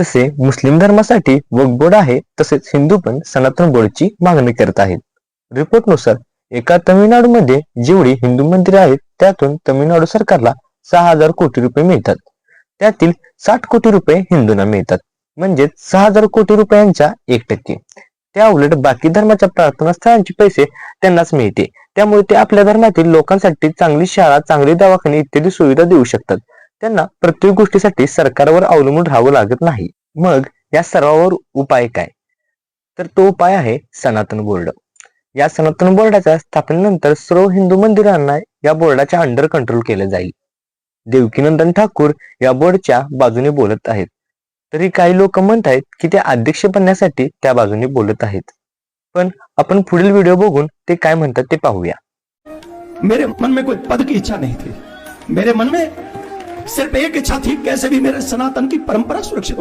जसे मुस्लिम धर्मासाठी वक्फ बोर्ड आहे, तसेच हिंदू पण सनातन बोर्डची मागणी करत आहेत. रिपोर्टनुसार एका तमिळनाडूमध्ये जेवढी हिंदू मंदिरे आहेत त्यातून तमिळनाडू सरकारला 6,000 कोटी रुपये मिळतात. त्यातील 60 कोटी रुपये हिंदूंना मिळतात, म्हणजेच 6,000 कोटी रुपयांच्या 1%. त्या उलट बाकी धर्माच्या प्रार्थना स्थळांचे पैसे त्यांनाच मिळते. त्यामुळे ते आपल्या धर्मातील लोकांसाठी चांगली शाळा, चांगले दवाखाने इत्यादी सुविधा देऊ शकतात. त्यांना प्रत्येक गोष्टीसाठी सरकारवर अवलंबून राहावं लागत नाही. मग या सर्वावर उपाय काय? तर तो उपाय आहे सनातन बोर्ड. या सनातन बोर्डाच्या स्थापनेनंतर सर्व हिंदू मंदिरांना या बोर्डाच्या अंडर कंट्रोल केलं जाईल. देवकीनंदन ठाकूर या बोर्डच्या बाजूने बोलत आहेत. तरी काही लोक म्हणत आहेत की ते अध्यक्ष बनण्यासाठी त्या बाजूने बोलत आहेत. पण आपण पुढील व्हिडिओ बघून ते काय म्हणतात ते पाहूया. मेरे मन में कोई पद की इच्छा नहीं थी. मेरे मन में सिर्फ एक इच्छा थी, कैसे भी मेरे सनातन की परंपरा सुरक्षित हो.